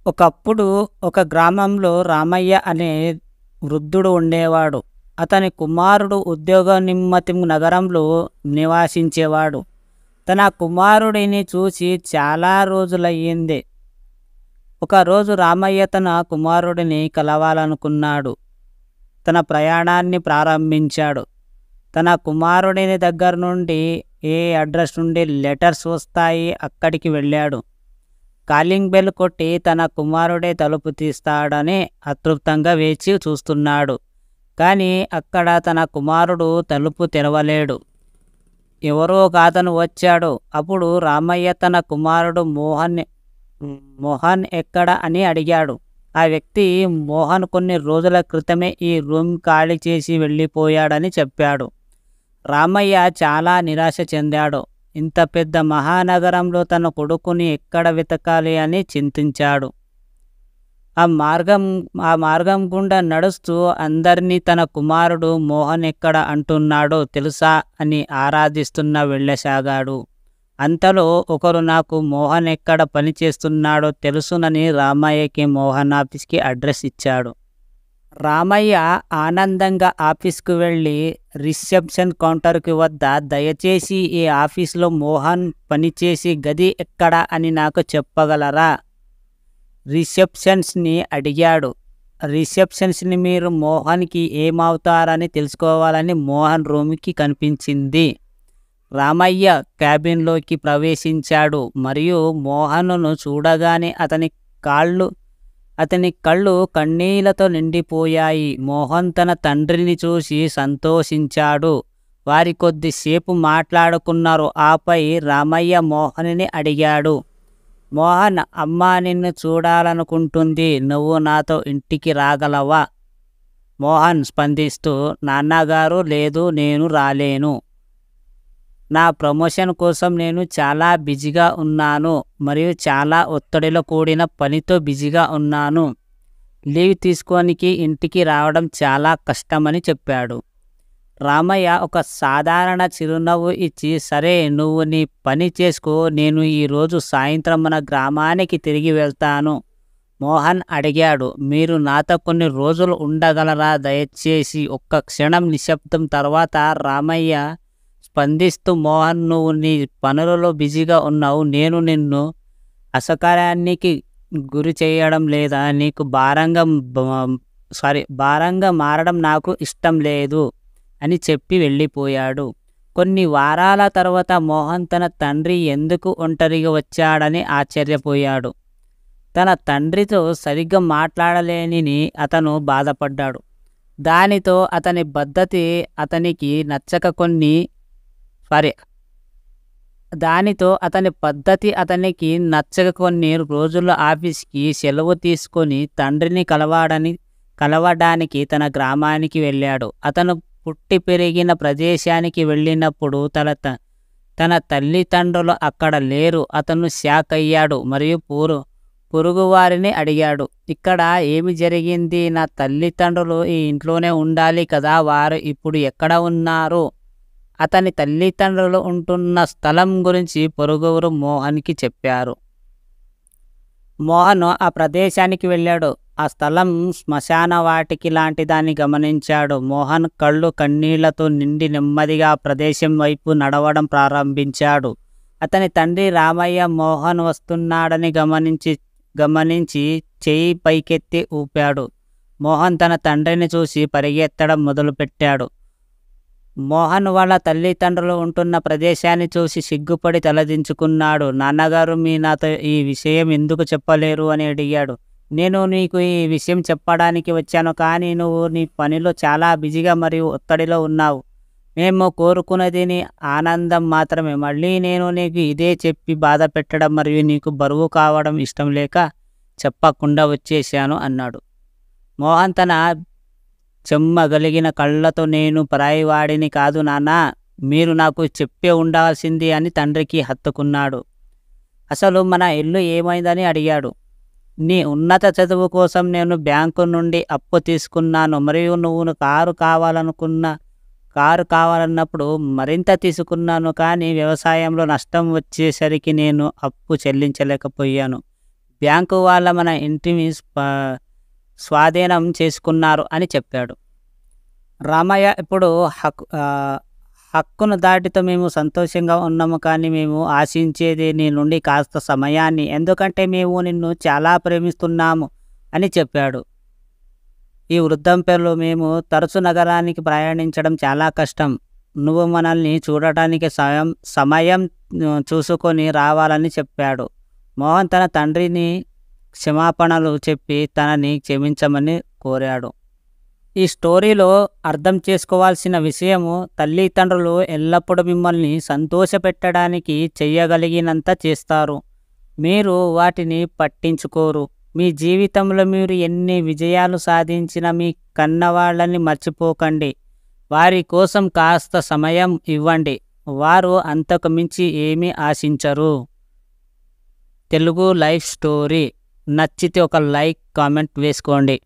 ఒకప్పుడు ఒక గ్రామంలో రామయ్య అనే వృద్ధుడు ఉండేవాడు. అతని కుమారుడు ఉద్యోగ నిమిత్తం నగరంలో నివసించేవాడు. తన కుమారుడిని చూసి చాలా రోజులయ్యింది. ఒకరోజు రామయ్య తన కుమారుడిని కలవాలనుకున్నాడు. తన ప్రయాణాన్ని ప్రారంభించాడు. తన కుమారుడిని దగ్గర నుండి ఏ అడ్రస్ నుండి లెటర్స్ వస్తాయి అక్కడికి వెళ్ళాడు. కాలింగ్ బెల్ కొట్టి తన కుమారుడే తలుపు తీస్తాడని అతృప్తంగా వేచి చూస్తున్నాడు. కానీ అక్కడ తన కుమారుడు తలుపు తెరవలేడు. ఎవరో ఒక అతను వచ్చాడు. అప్పుడు రామయ్య తన కుమారుడు మోహన్ ఎక్కడ అని అడిగాడు. ఆ వ్యక్తి మోహన్ కొన్ని రోజుల క్రితమే ఈ రూమ్ ఖాళీ చేసి వెళ్ళిపోయాడని చెప్పాడు. రామయ్య చాలా నిరాశ చెందాడు. ఇంత పెద్ద మహానగరంలో తన కొడుకుని ఎక్కడ వెతకాలి అని చింతించాడు. ఆ మార్గం గుండా నడుస్తూ అందరినీ తన కుమారుడు మోహన్ ఎక్కడ అంటున్నాడో తెలుసా అని ఆరాధిస్తున్న వెళ్ళసాగాడు. అంతలో ఒకరు నాకు మోహన్ ఎక్కడ పనిచేస్తున్నాడో తెలుసునని రామయ్యకి మోహన్ ఆఫీస్కి అడ్రస్ ఇచ్చాడు. రామయ్య ఆనందంగా ఆఫీస్కు వెళ్ళి రిసెప్షన్ కౌంటర్కి వద్ద దయచేసి ఈ ఆఫీస్లో మోహన్ పనిచేసి గది ఎక్కడ అని నాకు చెప్పగలరా? రిసెప్షన్స్ని అడిగాడు. రిసెప్షన్స్ని మీరు మోహన్కి ఏమవుతారని తెలుసుకోవాలని మోహన్ రూమ్కి కనిపించింది. రామయ్య క్యాబిన్లోకి ప్రవేశించాడు మరియు మోహన్ను చూడగానే అతని కళ్ళు కన్నీళ్లతో నిండిపోయాయి. మోహన్ తన తండ్రిని చూసి సంతోషించాడు. వారి కొద్దిసేపు మాట్లాడుకున్నారు. ఆపై రామయ్య మోహన్ని అడిగాడు, మోహన్, అమ్మ నిన్ను చూడాలనుకుంటుంది. నువ్వు నాతో ఇంటికి రాగలవా? మోహన్ స్పందిస్తూ, నాన్నగారు, లేదు, నేను రాలేను. నా ప్రమోషన్ కోసం నేను చాలా బిజీగా ఉన్నాను మరియు చాలా ఒత్తిడిలో కూడిన పనితో బిజీగా ఉన్నాను. లీవ్ తీసుకోనికి ఇంటికి రావడం చాలా కష్టమని చెప్పాడు. రామయ్య ఒక సాధారణ చిరునవ్వు ఇచ్చి, సరే, నువ్వు నీ పని చేసుకో. నేను ఈరోజు సాయంత్రం మన గ్రామానికి తిరిగి వెళ్తాను. మోహన్ అడిగాడు, మీరు నాతో కొన్ని రోజులు ఉండగలరా? దయచేసి. ఒక్క క్షణం నిశ్శబ్దం తర్వాత రామయ్య స్పందిస్తూ, మోహన్, నువ్వు నీ పనులలో బిజీగా ఉన్నావు. నేను నిన్ను అసౌకర్యానికి గురి చేయడం లేదా నీకు భారంగా మారడం నాకు ఇష్టం లేదు అని చెప్పి వెళ్ళిపోయాడు. కొన్ని వారాల తర్వాత మోహన్ తన తండ్రి ఎందుకు ఒంటరిగా వచ్చాడని ఆశ్చర్యపోయాడు. తన తండ్రితో సరిగ్గా మాట్లాడలేని అతను బాధపడ్డాడు. దానితో అతని పద్ధతి అతనికి నచ్చక కొన్ని రోజులు ఆఫీస్కి సెలవు తీసుకొని తండ్రిని కలవడానికి తన గ్రామానికి వెళ్ళాడు. అతను పుట్టి పెరిగిన ప్రదేశానికి వెళ్ళినప్పుడు తన తల్లిదండ్రులు అక్కడ లేరు. అతను షాక్ అయ్యాడు మరియు పొరుగువారిని అడిగాడు, ఇక్కడ ఏమి జరిగింది? నా తల్లిదండ్రులు ఈ ఇంట్లోనే ఉండాలి కదా, వారు ఇప్పుడు ఎక్కడ ఉన్నారు? అతని తల్లిదండ్రులు ఉంటున్న స్థలం గురించి పొరుగురు మోహన్కి చెప్పారు. మోహన్ ఆ ప్రదేశానికి వెళ్ళాడు. ఆ స్థలం శ్మశాన వాటికి లాంటిదాన్ని గమనించాడు. మోహన్ కళ్ళు కన్నీళ్లతో నిండి నెమ్మదిగా ఆ ప్రదేశం వైపు నడవడం ప్రారంభించాడు. అతని తండ్రి రామయ్య మోహన్ వస్తున్నాడని గమనించి చెయ్యి పైకెత్తి ఊపాడు. మోహన్ తన తండ్రిని చూసి పరిగెత్తడం మొదలుపెట్టాడు. మోహన్ వాళ్ళ తల్లిదండ్రులు ఉంటున్న ప్రదేశాన్ని చూసి సిగ్గుపడి తలదించుకున్నాడు. నాన్నగారు, మీ నాతో ఈ విషయం ఎందుకు చెప్పలేరు అని అడిగాడు. నేను నీకు ఈ విషయం చెప్పడానికి వచ్చాను, కానీ నువ్వు నీ పనిలో చాలా బిజీగా మరియు ఒత్తిడిలో ఉన్నావు. మేము కోరుకున్నది నీ ఆనందం మాత్రమే. మళ్ళీ నేను నీకు ఇదే చెప్పి బాధ పెట్టడం మరియు నీకు బరువు కావడం ఇష్టం లేక చెప్పకుండా వచ్చేశాను అన్నాడు. మోహన్ తన చెమ్మగలిగిన కళ్ళతో, నేను పరాయివాడిని కాదు నాన్న, మీరు నాకు చెప్పే ఉండాల్సింది అని తండ్రికి హత్తుకున్నాడు. అసలు మన ఇల్లు ఏమైందని అడిగాడు. నీ ఉన్నత చదువు కోసం నేను బ్యాంకు నుండి అప్పు తీసుకున్నాను మరియు నువ్వు కారు కావాలన్నప్పుడు మరింత తీసుకున్నాను. కానీ వ్యవసాయంలో నష్టం వచ్చేసరికి నేను అప్పు చెల్లించలేకపోయాను. బ్యాంకు వాళ్ళ మన ఇంటిని స్వాధీనం చేసుకున్నారు అని చెప్పాడు. రామయ్య ఇప్పుడు హక్కును దాటితో మేము సంతోషంగా ఉన్నాము, కానీ మేము ఆశించేది నీ నుండి కాస్త సమయాన్ని, ఎందుకంటే మేము నిన్ను చాలా ప్రేమిస్తున్నాము అని చెప్పాడు. ఈ వృద్ధాప్యంలో మేము తరచు నగరానికి ప్రయాణించడం చాలా కష్టం. నువ్వు మనల్ని చూడటానికి సమయం చూసుకొని రావాలని చెప్పాడు. మోహన్ తన తండ్రిని క్షమాపణలు చెప్పి తనని క్షమించమని కోరాడు. ఈ స్టోరీలో అర్థం చేసుకోవాల్సిన విషయము, తల్లిదండ్రులు ఎల్లప్పుడూ మిమ్మల్ని సంతోషపెట్టడానికి చెయ్యగలిగినంత చేస్తారు. మీరు వాటిని పట్టించుకోరు. మీ జీవితంలో మీరు ఎన్ని విజయాలు సాధించినా మీ కన్నవాళ్ళని మర్చిపోకండి. వారి కోసం కాస్త సమయం ఇవ్వండి. వారు అంతకు మించి ఏమీ ఆశించరు. తెలుగు లైఫ్ స్టోరీ నచ్చితే ఒక లైక్, కామెంట్ వేసుకోండి.